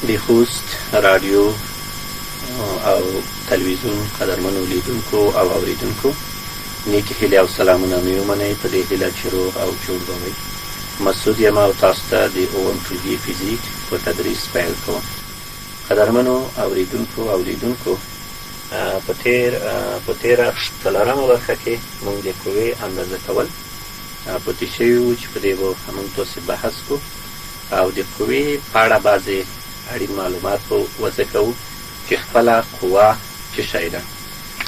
د خوست رادیو او تلویزیون قدرمنو لیدونکو او اوریدونکو نیکې هیلې او سلامونه مې ومنئ. په دې هیله چې روغ او جوړ به وئ. مسعود یم او تاسو ته د اووم ټولګي فزیک په تدریس پیل کوم. قدرمنو اوریدونکو او لیدونکو، په تیره 18مه برخه کې موږ د قوې اندازه کول پاتې شوي وو چې په دې به موږ تاسې بحث کوو او د قوې په اړه بعضې اړین معلومات به وضع کوو چې خپله قوه څه شی ده.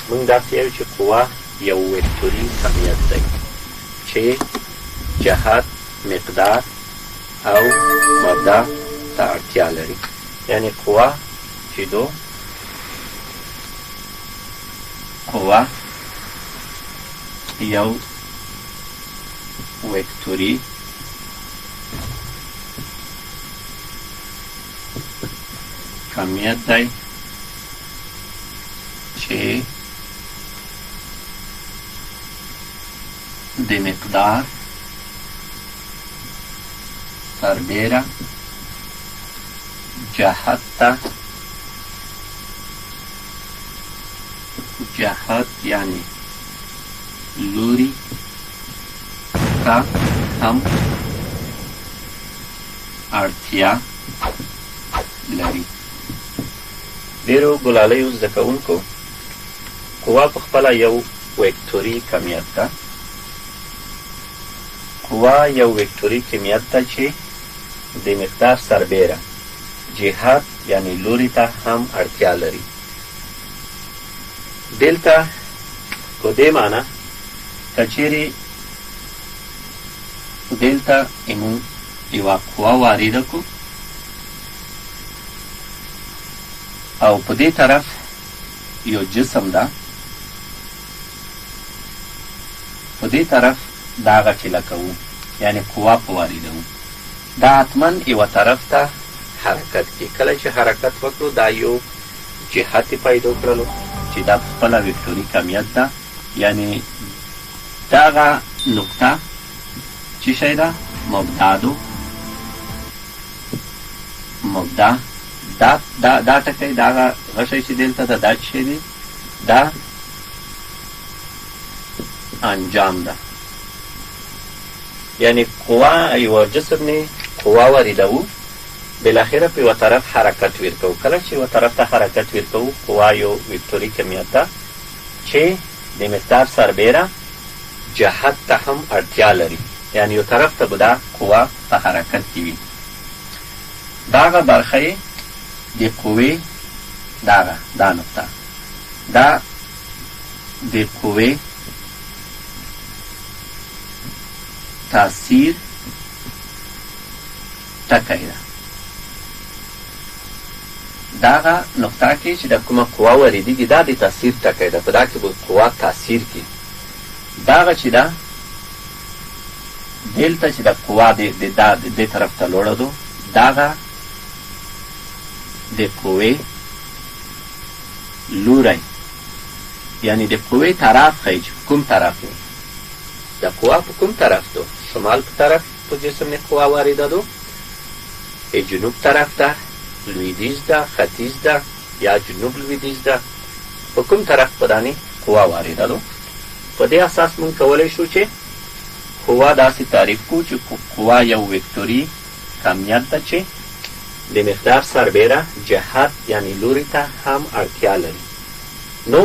موږ داسې یو چې قوه یو وکتوري کمیت دی چې جهت، مقدار او ماده ته اړتیا لري. یعنې قوه چې قوه یو وکتوري کمیت دی چې د مقدار سربیره جهت ته، جهت یعنی لوری ته هم اړتیا لري. ډېرو ګلالیو زده کوونکو قوه په خپله یو وکتوري کمیت ده. قوه یو وکتوري کمیت ده چې د مقدار سربیره جهت یعنی لوري ته هم اړتیا لري. دلته په دې معنی که چیرې دلته موږ یوه قوه وارده کړو او په دې طرف یو جسم ده، په دې طرف دا هغه چیله کوو یعنې قوه په واردوو. دا حتما یوه طرف ته حرکت کوي. کله چې حرکت وکړو دا یو جهت پیدا کړلو چې دا په خپله وکتوري کمیت ده. یعنې دغه نقطه څه شی ده؟ مبدا. دا ټکی دا هغه شی چې دلته ده دا څه شی دی؟ دا انجام ده. یعنې قوه یوه جسم نه قوه واردوو، بالاخره په یوه طرف حرکت ورکوو. کله چې یوه طرف ته حرکت ورکوو قوه یو وکتوري کمیت ده چې د مقدار سربیره جهت ته هم اړتیا لري. یعنې یو طرف ته به دا قوه په حرکت کې وي. دغه برخه یې د قوې دا نقطه دا د قوې تاثیر ټکی ده. دغه نقطه کې چې د کومه قوه واردېږي دا د تاثیر ټکی ده. په دا کې به قوه تاثیر کوي. دغه چې ده دلته چې د قوه دې طرف ته لوړه ده، دغه د قوې لوری یعنې د قوې طرف ښیي چې کوم طرف دی. د قوه په کوم طرف ده؟ شمال په طرف په جسم نه قوه وارده ده، جنوب طرف ته، لویدیځ ده، ختیځ ده یا جنوب لویدیځ ده. په کوم طرف په دانې قوه وارده ده. په دې اساس موږ کولی شو چې قوه داسې تعریف کړو چې قوه یو وکتوري کمیت ده چې د مقدار سربیره جهت یعنی لوري ته هم اړتیا لري. نو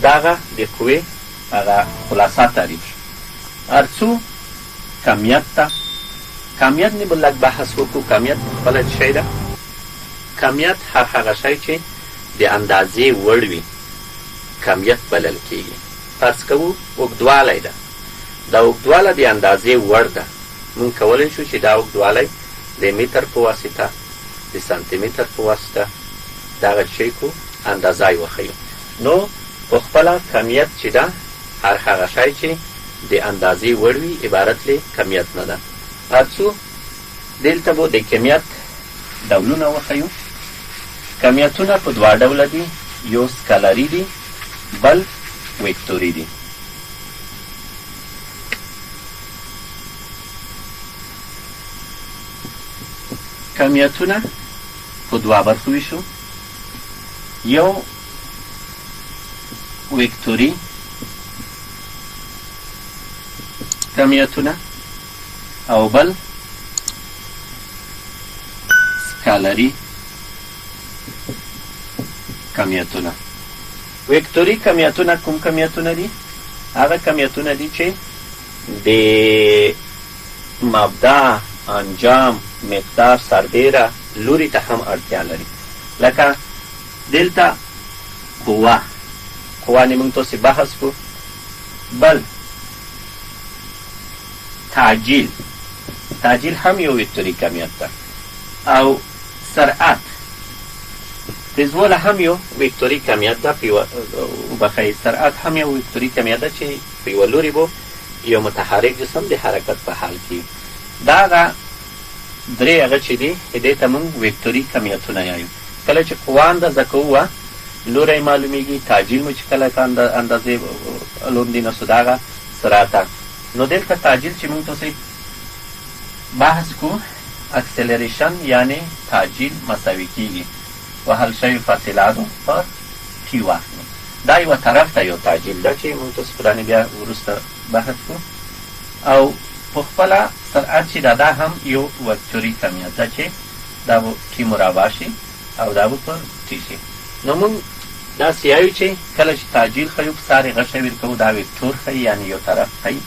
دغه د قوې هغه خلاصه تعریف شو. هر څو کمیت ته کمیت نه به لږ بحث وکړو. کمیت خپله څه شی ده؟ کمیت هغه شی چې د اندازې وړ وي کمیت بلل کېږي. فرض کوو اوږدوالی ده، دا اوږدوالی د اندازې وړ ده. موږ کولی شو چې دا اوږدوالی د متر په واسطه، د سانتي متر په واسطه دغه شی کو اندازه یې وښیو. نو په خپله کمیت چې ده هر هغه شی چې د اندازې وړ وي عبارت له کمیت نه ده. هر څو دلته به د کمیت ډولونه وښیو. کمیتونه په دوه ډوله دي، یو سکالري دي بل وکتوري دي. کمیتونه په دوه برخو ویشو. یو وکتوري کمیتونه او بل سکالري کمیتونه. وکتوري کمیتونه کوم کمیتونه دي؟ هغه کمیتونه دي چې د مبدا، انجام، مقدار، سربیره، لوري ته هم اړتیا لري. لکه دلته قوه نه موږ تاسې بحث کو. بل تعجیل هم یو وکتوري کمیت ده. او سرعت تیزواله هم یو وکتوري کمیت ده. وبخښئ، سرعت هم یو وکتوري کمیت ده چې په یوه لوري به یو متحرک جسم د حرکت په حال کې. دا هغه درې هغه چې دي دې ته موږ وکتوري کمیتونه یایو. کله چې قوه اندازه کوو لوری معلومیږي. تعجیل مو چې کله اندازې لوندي نه سو، دا هغه سرعت. نو دلته تعجیل چې موږ تاسې بحث کو، اکسلریشن یعنی تعجیل مساوي کیږي وهل شوي فاصلاتو پر ټي واخلو. دا یوه طرف ته یو تعجیل ده چې موږ تاسې په بیا وروسته بحث کو. او په خپله سرعت چې دا هم یو وکتوري کمیت ده چې دا به ټي مربع شي او دا به پر ټي شي. نو موږ داسې یایو چې کله چې تعجیل ښیو په سارې غشه ویل کوو دا وکتور ښیي، یعنې یو طرف ښیي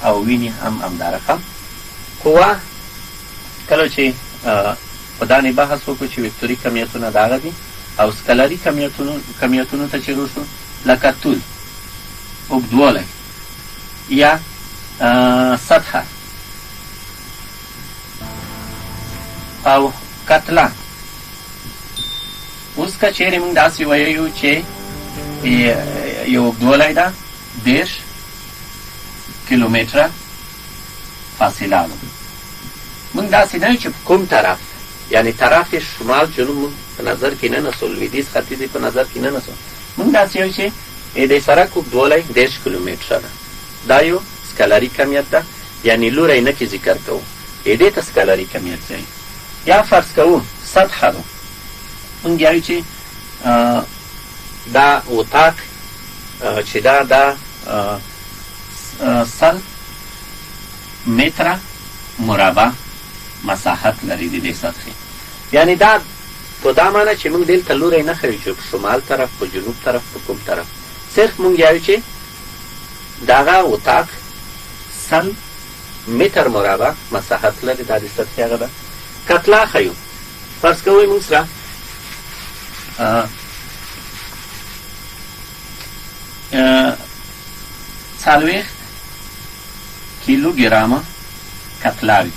او ویني هم همدا رقم. قوه کله چې په دانې بحث وکړو چې وکتوري کمیتونه د هغه دي. او سکلري کمیتونو ته چې روشو، لکه طول، اوږدوالی یا سطحه او کتله. اوس که چیرې موږ داسې ویو چې یو اوږدوالی ده 10 کیلومتره فاصله ده، موږ داسې نه چې په کوم طرف، یعنی طرف شمال جنوب موږ په نظر کې نه نسو، لویدیځ ختیځ په نظر کې نه نسو. موږ داسې یو چې د سړک اوږدوالی 10 کیلومتره ده. دا یو سکالري کمیت ده، یعنی لوری نه کې ذکر کوو، دې ته سکالري کمیت ځایي. یا فرض کوو سطحه ده، موږ یایو چې دا اتاق چې دا 100 متره مربع مساحت لري د دې سطحې. یعنی دا په دا معنی چې موږ دلته لوری نه ښیو چې په شمال طرف، په جنوب طرف، په کوم طرف. صرف موږ یایو چې دغه اتاق 100 متر مربع مساحت لري، دا د سطحې هغه ده. کتله ښیو، فرض کوئ موږ سره 40 کیلوګرامه کتله وي.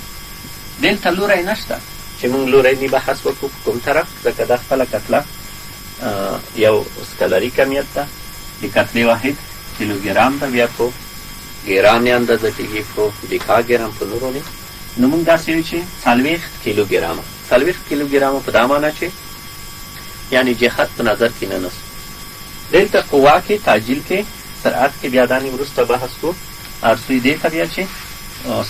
دلته لوری نشته چې موږ لوری نه بحث وکړو په کوم طرف، ځکه دا خپله کتله یو سکالري کمیت ده. د کتلې واحد کیلوګرام ده، بیا په ګرام یې اندازه کېږي، په دکاګرام، په نورو نه. نو موږ داسې وایو چې 40 کیلوګرامه. 40 کیلوګرامه په دا معنی چې یعنی جهت په نظر کې نه نسو. دلته قوه کې، تعجیل کې، سرعت کې بیا دانې وروسته بحث کو. ارسوی دې ته بیا چې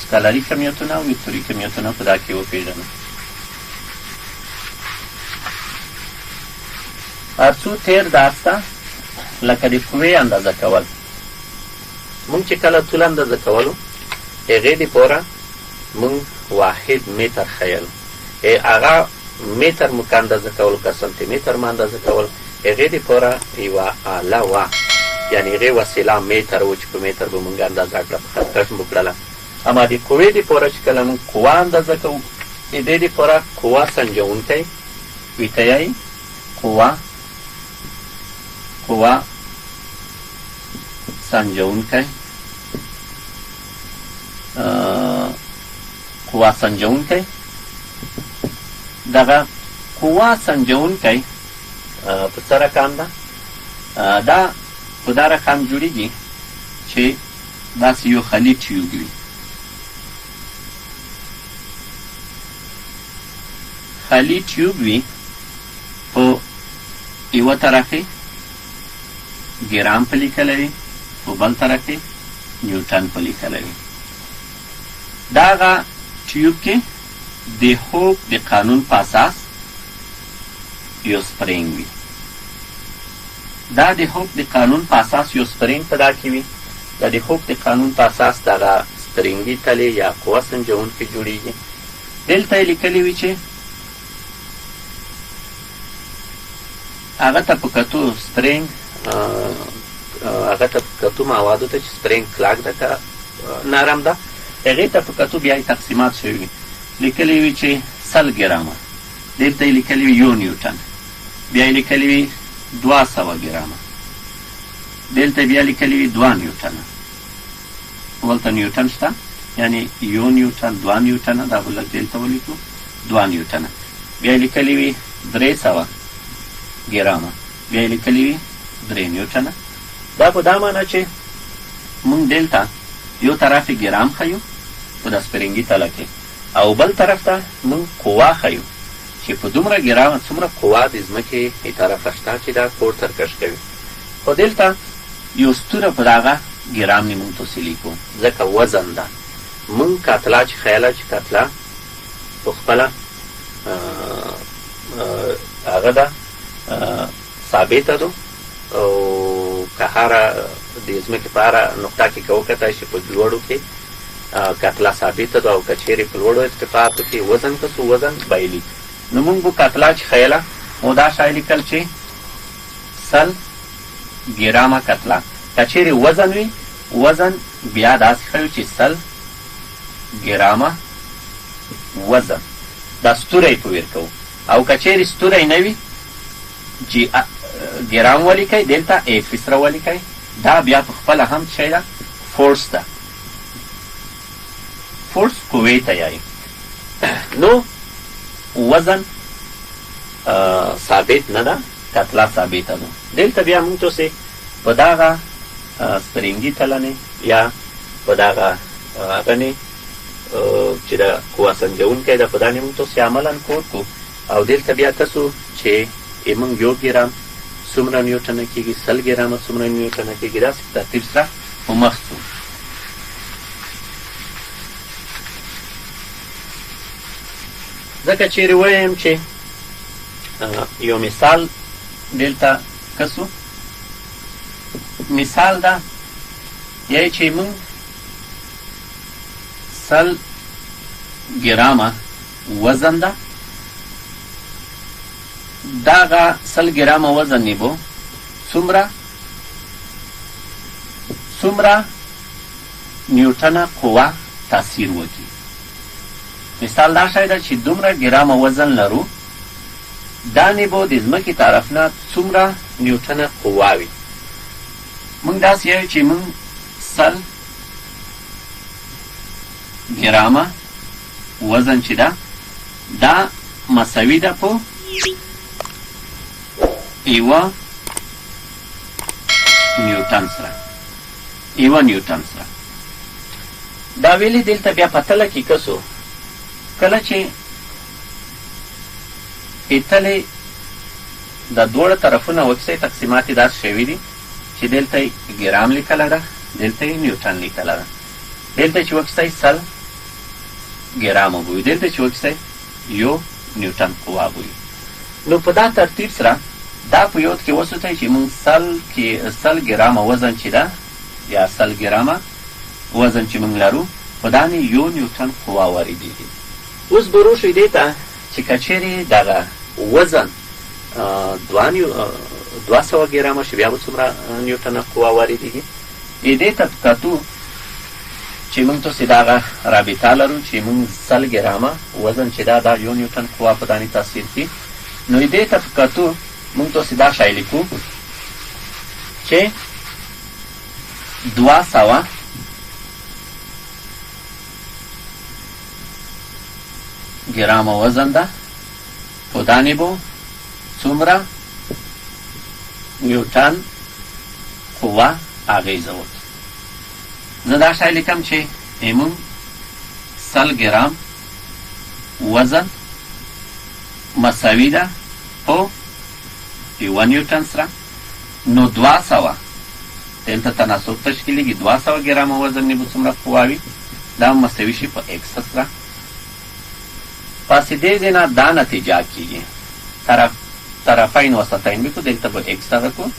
سکالري کمیتونه او وکتوري کمیتونه په دا کې وپېژنو. ارڅو تیر درس ته لکه د قوې اندازه کول. موږ چې کله طول اندازه کولو، هغې دپاره موږ 1 متر ښیلو. هغه متر مو که اندازه کولو، که سانتي متر مو اندازه کول، هغې دپاره یوه آله وه، یعنې هغې وسیله متر و چې په متر به موږ اندازه کړه، په خط کش مو کړله. اما د قوې دپاره چې کله موږ قوه اندازه کوو، د دې دپاره قوه سنجونکی ویته یایي. قوه سنجونکی، قوه سنجونکی. دغه قوه سنجونکی په څه رقم ده؟ دا په دا رقم جوړېږي چې داسې یو خالي ټیوب وي. خالي ټیوب وي، په یوه طرف یې ګرام په لیکلی وي، په بل طرف یې نیوټن په لیکلی وي. د هغه ټیوب کې د هوګ د قانون په اساس یو سپرینګ وي. دا د هوک د قانون په اساس یو سپرینګ په دا کې وي. دا د هوک د قانون په اساس دغه سپرینګي تلې یا قوه سنجونکې جوړیږي. دلته یې لیکلي وي چې هغه ته په کتو سپرینګ هغه ته په کتو موادو ته چې سپرینګ کلاک ده که نرم ده، هغې ته په کتو بیا یې تقسیمات شوي وي. لیکلي وي چې 100 ګرامه، دلته یې لیکلي وي 1 نیوټن، بیا یې لیکلي وي 200 ګرامه، دلته بیا لیکلي وي 2 نیوټنه. ولته نیوټن شته، یعنی 1 نیوټن 2 نیوټنه، دا به لږ دلته ولیکو 2 نیوټنه. بیا یې لیکلي وي 300 ګرامه، بیا یې لیکلي وي 3 نیوټنه. دا په دا معنی چې موږ دلته یو طرف یې ګرام ښیو په دا سپرینګي تله کې، او بل طرف ته موږ قوه ښیو چې په دومره ګرام څومره قوه د ځمکې ای طرفه شته چې دا کور ترکش کوي. خو دلته یو ستوره په دغه ګرام نه موږ توسې لیکو، ځکه وزن ده. موږ کتله چې خیاله چې کتله په خپله هغه ده ثابته ده، او که هره د ځمکې په هره نقطه کې که وکتی شي په لوړو کې کتله ثابته ده، او که چیرې په لوړو ارتفاعاتو کې وزن کسو وزن بایلي. نو موږ به کتله چې خیله او دا شی لیکل چې 100 ګرامه کتله. که چیرې وزن وي، وزن بیا داسې ښیو چې 100 ګرامه وزن، دا ستوری په ویر کوو. او که چیرې ستوری نه وي، ګرام ولیکئ، دلته ایف سره ولیکئ، دا بیا په خپله هم شی ده فورس ده. فورس قوې ته یایي. نو وزن ثابت نه ده، کتله ثابته ده. دلته بیا موږ تاسې په دغه سپرینګي تلنې یا په دغه هغه نه چې د قوه سنجونکی ده، په دا نه موږ تاسې عملا کور کو. او دلته بیا تاسو چې موږ 1 ګرام څومره نیوټنه کېږي، 100 ګرامه څومره نیوټنه کېږي، داسې په ترتیب سره په مخ ځو. ځکه چیرې ووایم چې یو مثال دلته کسو، مثال ده یعنی چې موږ 100 ګرامه وزن ده، دغه 100 ګرامه وزن نه بو څومره نیوټنه قوه تاثیر وکړي. مثال دا شی ده چې دومره ګرامه وزن لرو، دا نه به د ځمکې طرف نه څومره نیوټنه قوه وي. موږ داسې یو چې موږ 100 ګرامه وزن چې ده، دا مساوي ده په 1 نیوټن سره. 1 نیوټن سره دا ویلي دلته بیا په تله کې کسو، کله چې تلې د دواړه طرفونه وکسئ، تقسیمات یې داسې شوي دي چې دلته یې ګرام لیکله ده، دلته یې نیوټن لیکله ده. دلته چې وکسئ 100 ګرامه به وي، دلته چې وکسئ 1 نیوټن قوه به وي. نو په دا ترتیب سره دا په یاد کې وساتئ چې موږ 100 ګرامه وزن چې ده یا 100 ګرامه وزن چې موږ لرو، په دا نه 1 نیوټن قوه واردېږي. اوس به روشئ دې ته چې که چیرې دغه وزن 200 ګرامه شي، بیا به څومره نیوټنه قوه واردېږي. دې ته په کتو چې موږ تاسې دغه رابطه لرو چې موږ 100 ګرامه وزن چې ده، دا 1 نیوټن قوه په دانې تاثیر کوي. نو دې ته په کتو موږ تاسې دا شی لیکو چې 200 ګرامه وزن ده، په دانې به څومره نیوټن قوه اغیزه وکړي. زه دا شی لیکم چې موږ 100 ګرام وزن مساوي ده په 1 نیوټن سره. نو 200 دلته تناسب تشکیلیږي، 200 ګرامه وزن نه به څومره قوه وي، دا مساوي شي په ایکس سره. پس دې ځای نه دا نتیجه کېږي، طرف طرفین وسطین بکو، دلتا با اکس دغه کو،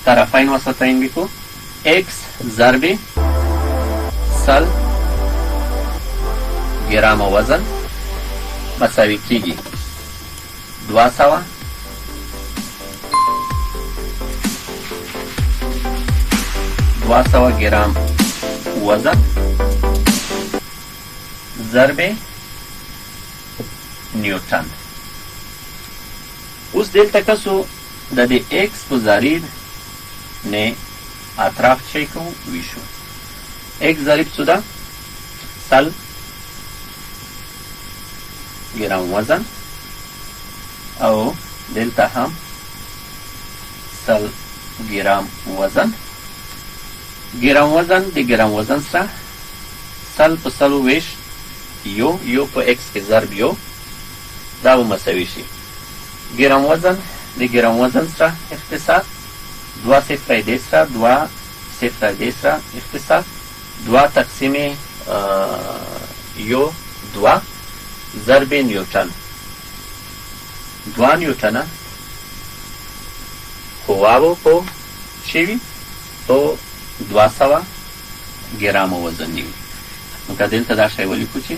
طرفین وسطین بکو، اکس ضرب سل گرام وزن مساوی کیږي 200 گرام وزن ضرب نیوتن. اوس دلته کسو د دې ایکس په ضریب نه اطراف چی کو ویشو. ایکس ضریب څه ده؟ سل گرام وزن او دلته هم سل گرام وزن. گرام وزن د گرام وزن سره سل په سلو ویش یو په ایکس کې ضرب یو دا به مساوي شي. گرام وزن د گرام وزن سره اختصار 2 صفر دې سره 2 صفر دې سره اختصار 2 تقسیم یو 2 ضرب نیوتن. 2 نیوتنه قواو په شوي په 200 گرام وزن نیوي. نو که دلته دا شی ولیکو چې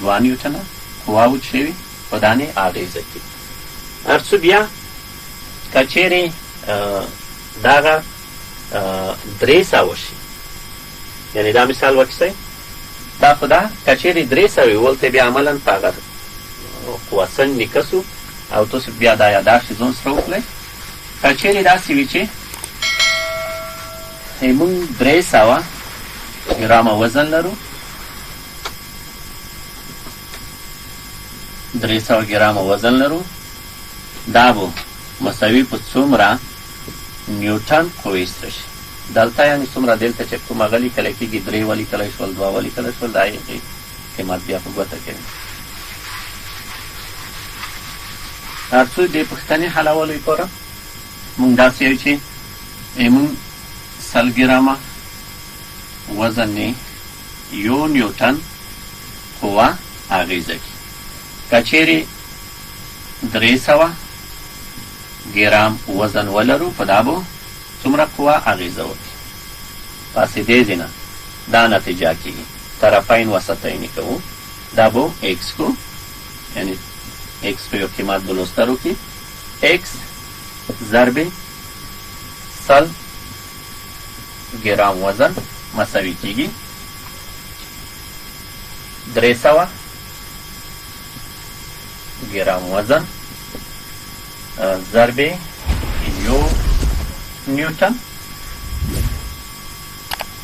2 نیوتنه قواو شوي په دانې اغیزه کوي. هر څه بیا که چیرې دغه 300 شي، یعنې دا مثال واخیستئ دا خو ده که چیرې 300 وي ولته بیا عملا په هغه قوه سنج نیکسو او تاسو بیا دا یاداشت ځان سره وکړئ. که چیرې داسې وي چې موږ 300 گرام وزن لرو، 300 گرام وزن لرو، دا به مساوي په څومره نیوټن قوې ایستل شي. دلته یعنې څومره دلته چې کوم هغه لیکلی کېږي 3 ولیکلی شول 2 ولیکلی شول دا یې قیمت بیا په ګوته کوي. هر څو دې پوښتنې حلولو لپاره موږ داسې یو چې موږ 100 گرامه وزن نه یو نیوټن قوه اغیزه کوي. که چیرې 300 گرام وزن ولرو په دا به څومره قوه اغیزه وکړي. پسې دې ځای نه دا نتیجه کېږي. طرفین وسطین کوو دا به ایکس کو، یعنی ایکس په یو قیمت به لوستر وکړي. ایکس ضرب 100 گرام وزن مساوي کېږي 300 گرام وزن ضرب یو نیوتن.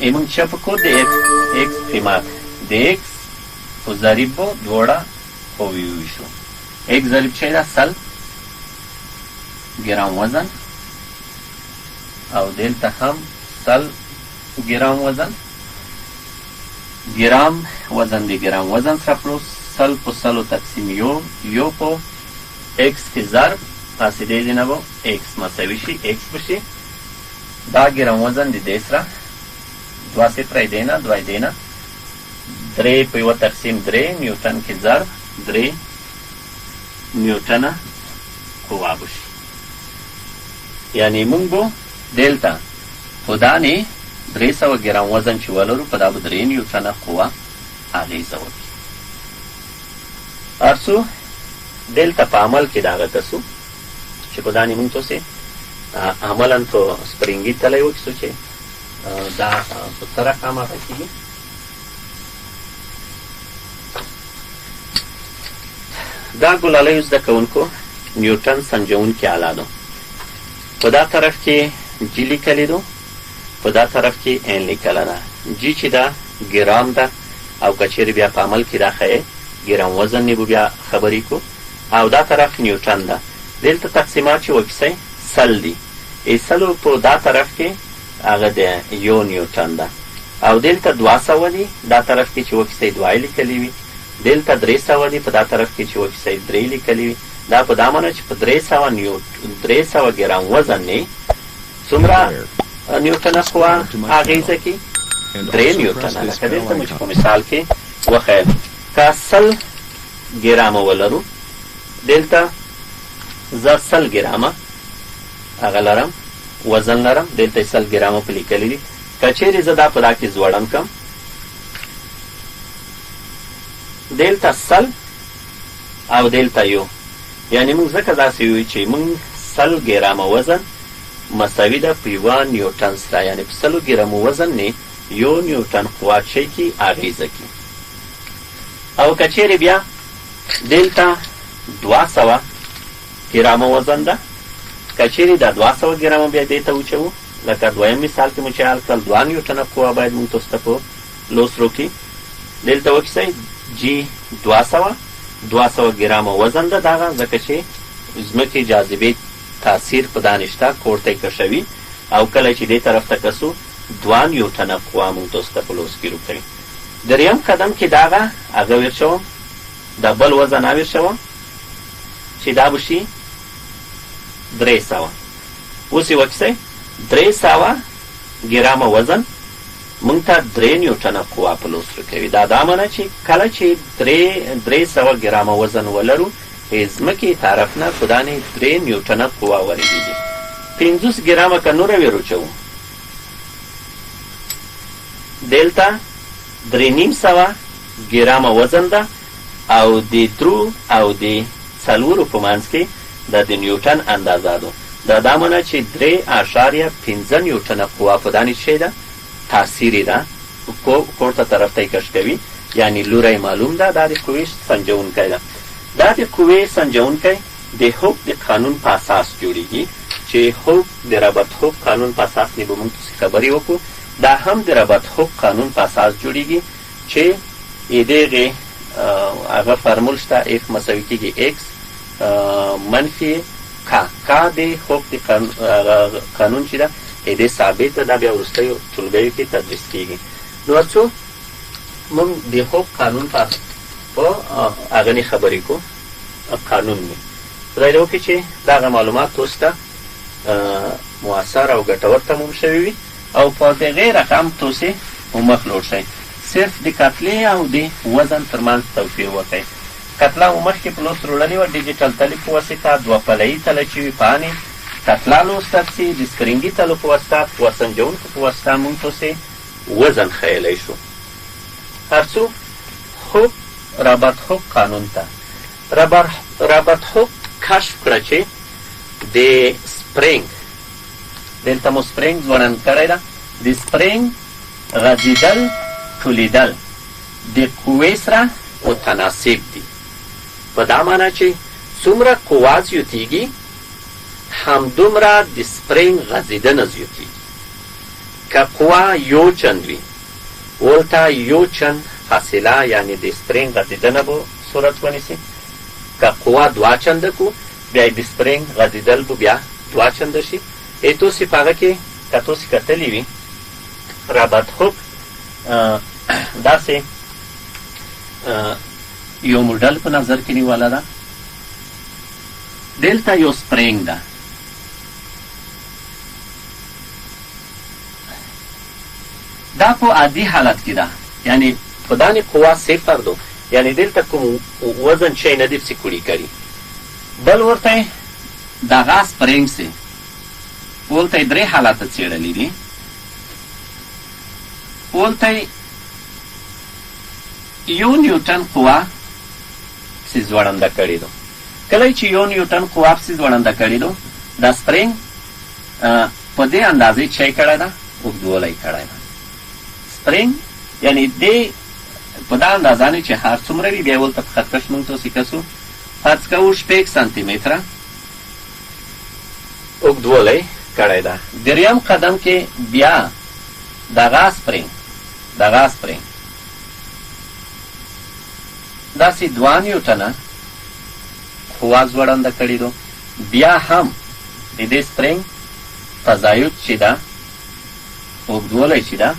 موږ چې په کو د ایکس قیمت د ایکس په ضریب به دواړه قوې وویشو. ایکس ضریب چې ده 100 گرام وزن او دلته هم 100 گرام وزن. گرام وزن د گرام وزن سره پلس 100 په 100 تقسیم یو په ایکس کې ضرب پسې دې ځای نه به ایکس مساوي شي ایکس بشي. دا گرام وزن د دې سره 2 صفر دې نه 2 دې نه 3 په یوه تقسیم 3 نیوټن کې ضرب 3 نیوټنه قوه بشي. یعنې موږ به دلته په دانې 300 گرام وزن چې ولرو په دا به 3 نیوټنه قوه اغیزه وکړي. هر څو دلته په عمل کې دغه تاسو چې په دانې موږ تاسې عملا په سپرینګي تلی وکړو چې دا په څه رقم هغه کېږي. دا ګلالی زده کوونکو نیوټن سنجونکي آله ده. په دا طرف کې جی لیکلی ده، په دا طرف کې این لیکله ده. جی چې ده ګرام ده او که چیرې بیا په عمل کې دا ښیي ګرام وزن نه به بیا خبرې کو، او دا طرف نیوټن ده. دلته تقسیمات چې وکیسئ 100 دي. سلو په دا طرف کې هغه د یو نیوټن ده او دلته 200 دي. دا طرف کې چې وکیسئ 2 لیکلی وي. دلته 300 دي په دا طرف کې چې وکیسئ 3 لیکلی وي. دا په دا معنی چې په 300 ګرام وزن نه څومره نیوټنه قوه اغیزه کوي 3 نیوټنه. لکه دلته موږ په مثال کې وښیل که 100 ګرامه ولرو دلته زه 100 ګرامه هغه لرم، وزن لرم، دلته 100 ګرامه په لیکلي دي. که چیرې زه دا په دا کې ځوړن کړم، دلته 100 او دلته یو، یعنې موږ ځکه داسې وایو چې موږ 100 ګرامه وزن مساوي ده په 1 نیوټن سره، یعنې په 100 ګرامو وزن نه 1 نیوټن قوت شی کې اغیزه کوي. او که چیرې بیا دلته 200 ګرامه وزن ده، که چیرې دا 200 ګرامه بیا دې ته وچوو، لکه دویم مثال کې مو چې حل کړل 2 نیوټنه قوه باید موږ تاسو ته په لوستلو کې دلته وکیسئ جی 200 ګرامه وزن ده دغه، ځکه چې ځمکې جاذبې تاثیر په دا نشته، کورته یې کشوي. او کله چې دې طرف ته کسو 2 نیوټنه قوه موږ تاسو ته په لوست کې روکوي. دریم قدم کې دغه هغه ویر شوم، د بل وزن اویر شوم چې دا به شي 300. اوس یې وکیسئ 300 ګرامه وزن موږ ته 3 نیوټنه قوه په لوست روکوي. دا معنی چې کله چې 300 ګرامه وزن ولرو، ځمکې طرف نه په دانې 3 نیوټنه قوه ورېږي. 50 ګرامه که نوره وروچوو، دلته 300 ګرامه وزن ده، او د 3 او د 4 په منځ کې د نیوټن اندازه ده. دا معنی چې 3.5 نیوټنه قوه په دانې شی ده، تاثیر ده کورته طرف ته یې کش کوي، یعنی لوری معلوم ده. دا د قوې سنجونکی ده. دا د قوې سنجونکی د هوک د قانون په اساس جوړیږي، چې هوک د رابرت هوک قانون په اساس نه به موږ خبرې وکړو. دا هم د رابرت هوک قانون په اساس جوړیږي چې دغه هغه فارمول شته اف مساوي کېږي اکس منفي کا د هوک د قانون چې ده دې ثابت ده. دا بیا وروستیو ټولګیو کې تدریس کېږي. نو څو موږ د هوک قانون په هغه نه خبرې کوو، قانون نه خدای دې وکړي چې دغه معلومات تاسو ته مؤثر او ګټور تموم شوي وي، او په دغې رقم تاسې مخ لوړ شئ. صرف د کتلې او د وزن ترمنځ توپیر وکړئ. کتله مو مخکې په لوست وړلې وه، ډیجیټل تلې په واسطه 2 پلهیي تله چې وي پاڼې کتله لوستل سي، د سپرنګي تلو په واسطه، قوه سنجونکو په واسطه موږ تاسې وزن ښیلی شو. هر څو هوک رابرت هوک قانون ته رابرت هوک کشف کړه چې د سپرنګ، دلته مو سپرنګ ځوړند کړی ده، د سپرنګ غځېدل ټولېدل د قوې سره متناسب دي. په دا معنی چې څومره قوه زیاتېږي، همدومره د سپرنګ غځېدنه زیاتېږي. که قوه یو چند وي، ولته یو چند فاصله، یعنې د سپرنګ غځېدنه به صورت ونیسي. که قوه 2 چنده کو، بیا د سپرنګ غځېدل به بیا 2 چنده شي. تاسې په هغه کې که تاسې کتلي وي، رابرت هوک داسې یو موډل په نظر کې نیوله ده. دلته یو سپرنګ ده، دا په عادي حالت کې ده، یعنی په دانې قوه 0 ده، یعنی دلته کوم وزن شی نه دی پسې کوړي کړي. بل ورته دغه سپرنګ سي ولته 3 حالته څېړلي دي. ولته 1 نیوټن قوه پسې ځوړنده کړې ده. کله چې 1 نیوټن قوه پسې ځوړنده کړې ده، دا سپرنګ په دې اندازې چی کړی ده، اوږدوالی کړی ده. سپرنګ یعنې دې په دا اندازه نه چې هر څومره وي، بیا ولته په خطکش موږ تاسې کسو فرض کوو 6 سانتي متره اوږدوالی کړی ده. دریم قدم کې بیا دغه سپرنګ داسې 2 نیوټنه قوه ځوړنده کړې ده. بیا هم د دې سپرنګ تزاید چې ده، اوږدوالی چې ده،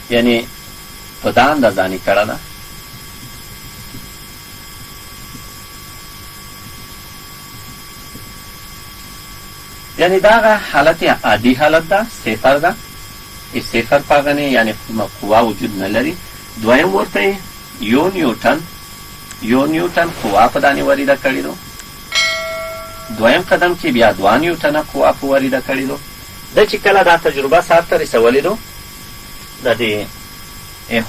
یعنې په دا اندازه نه کړه ده. یعنی دغه حالت عادي حالت ده، 0 ده، 0 په هغه نه، یعنې قوه وجود نه لري. دویم ورته 1 نیوټن قوه په دانې وریده کړې ده. دویم قدم کې بیا 2 نیوټنه قوه په واریده کړې دو. ده چې کله دا تجربه سر ته رسولې دو، د دې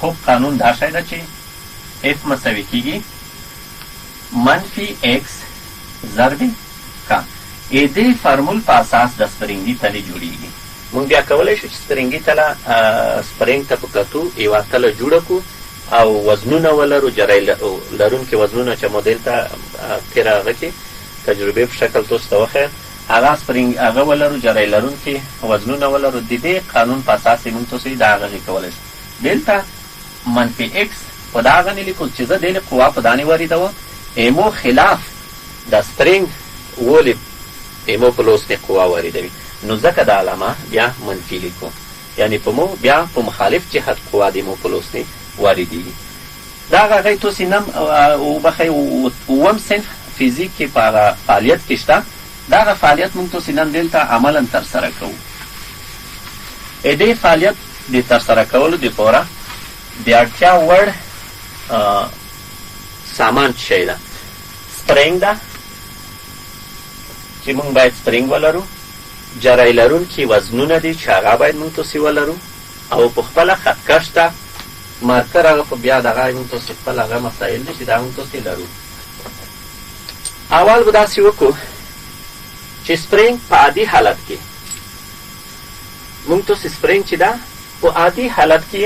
هوب قانون دا شی ده چې اف مساوي کېږي منفي ایکس ضرب کا. دې فارمول په اساس د سپرنګي تلې جوړېږي. موږ بیا کولی شو چې سپرنګي تله سپرنګ ته په کتو یوه تله جوړه کړو او وزنونه ولرو، جرای لرونکي وزنونه چې مو دلته تېره هغه کې تجربې په شکل تاسو ته وښیم، هغه سپرنګ هغه ولرو، جرای لرونکي وزنونه ولرو. د دې قانون په اساس یې موږ تاسو د هغه کولی شو. دلته منفي ایکس په دا هغه نه لیکو چې زه دې قوه په دانې واردوم، ایمو خلاف د سپرنګ ولې ایمو په لوس کې قوه واردوي، نو ځکه د علامه بیا منفي لیکو، یعنی په مو بیا په مخالف جهت قوه د ایمو په لوس کې واردېږي. دا هغه تاسې نن وبښئ اووم صنف فزیک کې په هغه فعالیت کې شته. دا هغه فعالیت موږ تاسې نن دلته عملا ترسره کوو. دې فعالیت د ترسره کولو دپاره د اړتیا وړ سامان څه شی ده؟ سپرنګ ده چې موږ باید سپرنګ ولرو، جرای لرونکي وزنونه دي چې هغه باید موږ تاسې ولرو، او په خپله خطکش ته مارکر هغه په بیا دغه موږ تاسې خپل هغه مسایل دي چې دا موږ تاسې لرو. اول به داسې وکړو چې سپرنګ په عادي حالت کې موږ تاسې سپرنګ چې ده په عادي حالت کې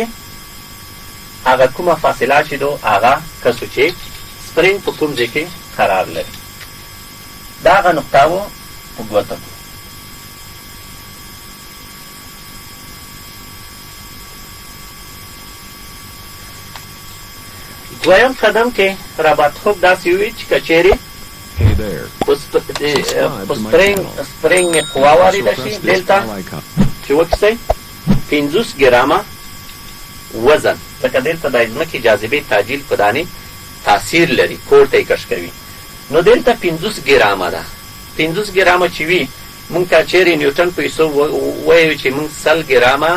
هغه کومه فاصله چې دو هغه کسو چې سپرنګ په کوم ځای کې قرار لري، دا هغه نقطه و په ګوته کړو. دویم قدم کې رابط خوب داسې وي چې کچېرې په سپرنګ مې قوه واریده شي، دلته چې وکیسئ 50 ګرامه وزن، ځکه دلته د ځمکې جاذبې تعجیل په دانې تاثیر لري، پورته یې کش کوي. نو دلته 50 ګرامه ده. 50 ګرامه چې وي موږ که چیرې نیوټن په حساب وایو چې موږ 100 ګرامه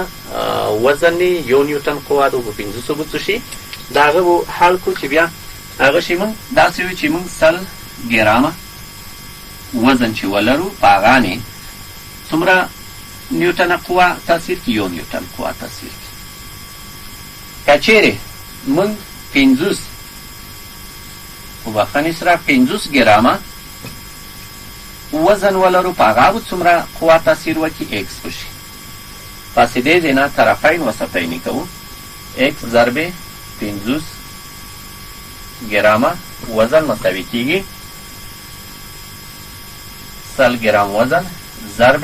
وزن یو نیوټن قوه ده، په 500 به څه شي د هغه به حل کړو چې بیا هغه شي موږ داسې وي چې موږ 100 ګرامه وزن چې ولرو په هغه نه څومره نیوټن قوه تاثیر کوي؟ یو نیوټن قوه تاثیر کوي. که چیرې موږ 50 په بخښنې سره 50 ګرامه وزن ولرو په هغه به څومره قوه تاثیر وکړي؟ ایکس وشي. پس دې ځای نه طرفین وسطین کوو، ایکس ضرب 50 ګرامه وزن مساوي کېږي 100 ګرام وزن ضرب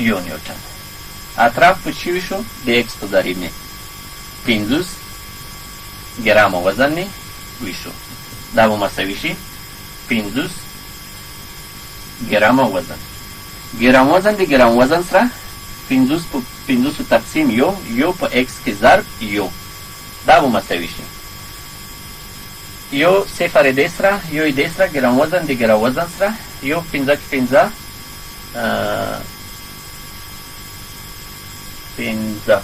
یو نیوټن. اطراف په چی شو؟ د ایکس په ضریب نه 50 ګرامه وزن نه وشو، دا به مساوي شي 50 ګرامه وزن. ګرام وزن د ګرام وزن سره 50 په 50 تقسیم یو په ایکس کې ضرب یو، دا به مساوي شي یو صفر دې سره یو دې سره ګرام وزن د ګرام وزن سره یو 15 کې 15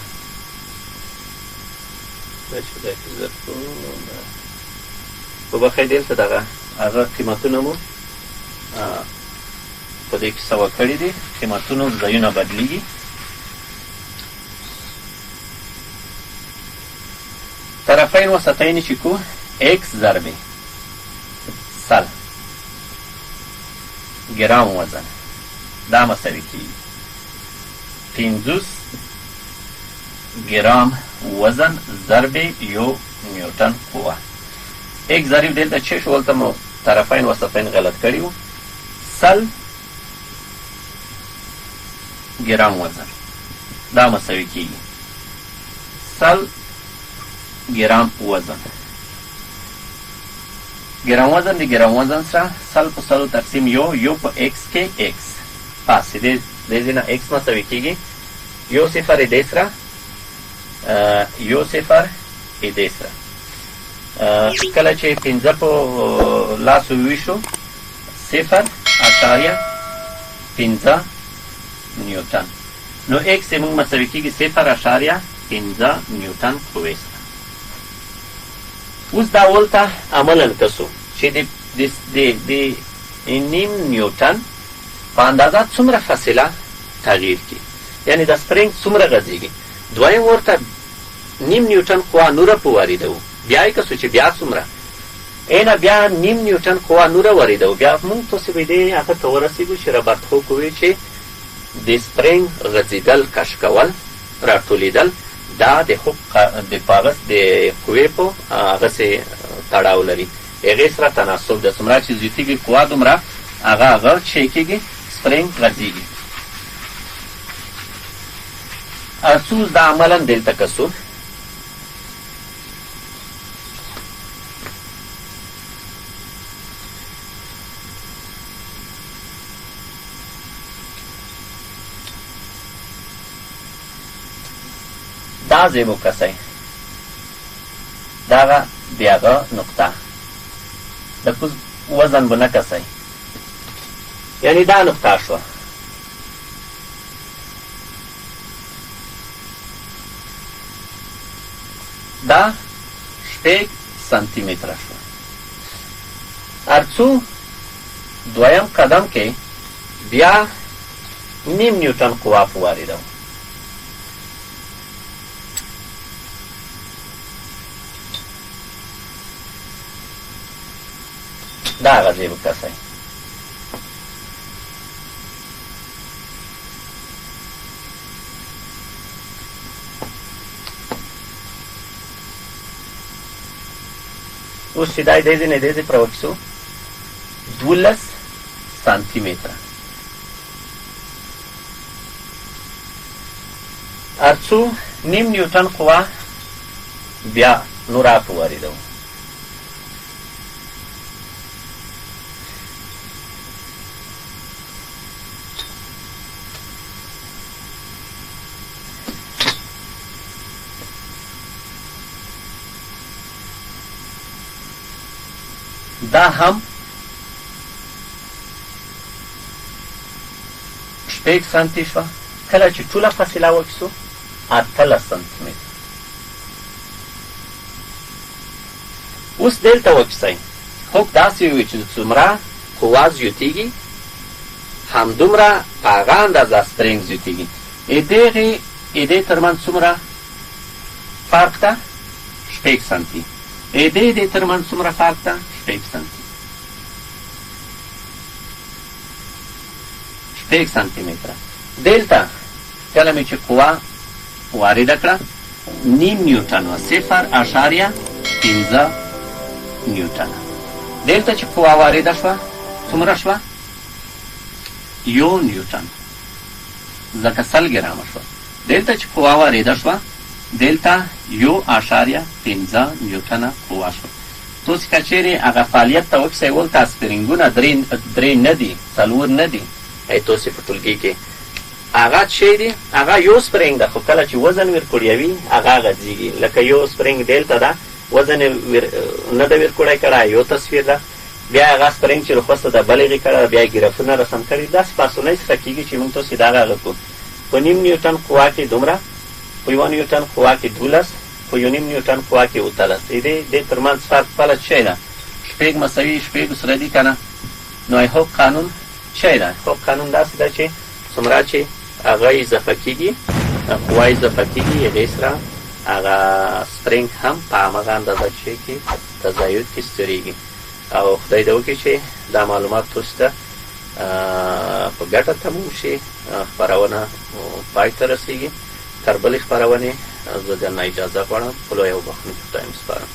په بخیر دلته دغه هغه قیمتونه مو په دې کې سوا کړي دي، قیمتونو ځایونه بدلیږي. طرفین وسطین چې کو ایکس ضرب 100 ګرام وزن دا مساوي کېږي 50 ګرام وزن ضرب یو نیوټن قوه. ایک ضریب دلته چې شو ولته مو طرفین وسطین غلط کړي وو. 100 ګرام وزن دا مساوي کېږي 100 ګرام وزن. ګرام وزن د ګرام وزن سره 100 په 100 تقسیم یو په ایکس کې ایکس، پس دې ځای نه ایکس مساوي کېږي یو صفر دې سره یو صفر دې سره. کله چې 15 په لاسو ویشو 0.15 نیوټن، نو ایکس موږ مساوي کېږي 0.15 نیوټن قوې سره. اوس دا ولته عملا کسو چې د د نیم نیوټن په اندازه څومره فاصله تغییر کی، یعنی د سپرینګ څومره غځېږي. دویم ورته نیم نیوټن قوه نوره په واردوو، بیا یې کسو چې بیا څومره اینه بیا نیم نیوټن قوه نوره واردوو، بیا موږ تاسې به دې هغه ته ورسېږو چې رابرټ هوک وویل چې د سپرینګ غځېدل، کش کول، راټولېدل دا د هوک د پاغس د قوې په هغسې تړاو لري، هغې سره تناسب ده. څومره چې زیاتېږي قوه دومره هغه شی کېږي، سپرینګ غځېږي. څو دا عملا دلته کسو دا ځای به کسی دغه د هغه نقطه د کوز وزن به نه کسی، یعنی دا نقطه شوه. دا 6 سانتی متره شوه. هر څو دویم قدم کې بیا نیم نیوټن قوه په واردوو. دا هغه ځای به کسی اوس چې دا دې ځای نه دې ځای پر واکسو 12 سانتی متره. هر څو نیم نیوټن قوه بیا نوره په واردوو. دا هم 6 سانتی شوه. کله چې ټوله فاصله واخیستو 18 سانتی متر. اوس دلته واخیستئ، هوک داسې وویل چې څومره قوه زیاتېږي همدومره په هغه اندازه سپرینګ زیاتېږي. دې ترمنځ څومره فرق ده؟ 6 سانتی. دې ترمنځ څومره فرق ده؟ 6 سانتی. 6 سانتی متره. دلته کله مې چې قوه وارده کړه نیم نیوټن وه، 0.15 نیوټن. دلته چې قوه وارده شوه څومره شوه؟ 1 نیوټن، ځکه 100 ګرامه شوه. دلته چې قوه وارده شوه دلته 1.15 نیوټنه قوه شوه. تاسې که چیرې هغه فعالیت ته وکسئ ولته سپرینګونه درې نه دي، 4 نه دي. تاسې په ټولګي کې هغه شی دی، هغه یو سپرینګ ده، خو کله چې وزن ورکوړیوي هغه غځېږي. لکه یو سپرینګ دلته ده، وزن نه ده ورکوړی کړی، یو تصویر ده. بیا هغه سپرینګ چې رخوسته ده بل یې کړی، بیا یې ګرافونه رسم کړي. داسې په اسانۍ سره کېږي چې موږ تاسې دغه هغه کړو. په نیم نیوټن قوه کې دومره، په 1 نیوټن قوه کې 12، په 1 نیم نیوټن قوه کې 13. دې ترمنځ فرق بله څه ده؟ 6 مساوي 6 سره دي که نه؟ نو هوک قانون څه ده؟ هوک قانون داسې ده چې څومره چې هغه اضافه کېږي، قوه اضافه کېږي، هغې سره هغه سپرینګ هم په همغه اندازه چې کې تزاید کې سترېږي. او خدای دې وکړي چې دا معلومات تاسو ته په ګټه تموم شي. خپرونه پای ته رسېږي. تر بلې خپرونې زه درنه اجازه غواړم. خدای او بخښنې خدای م سپارم.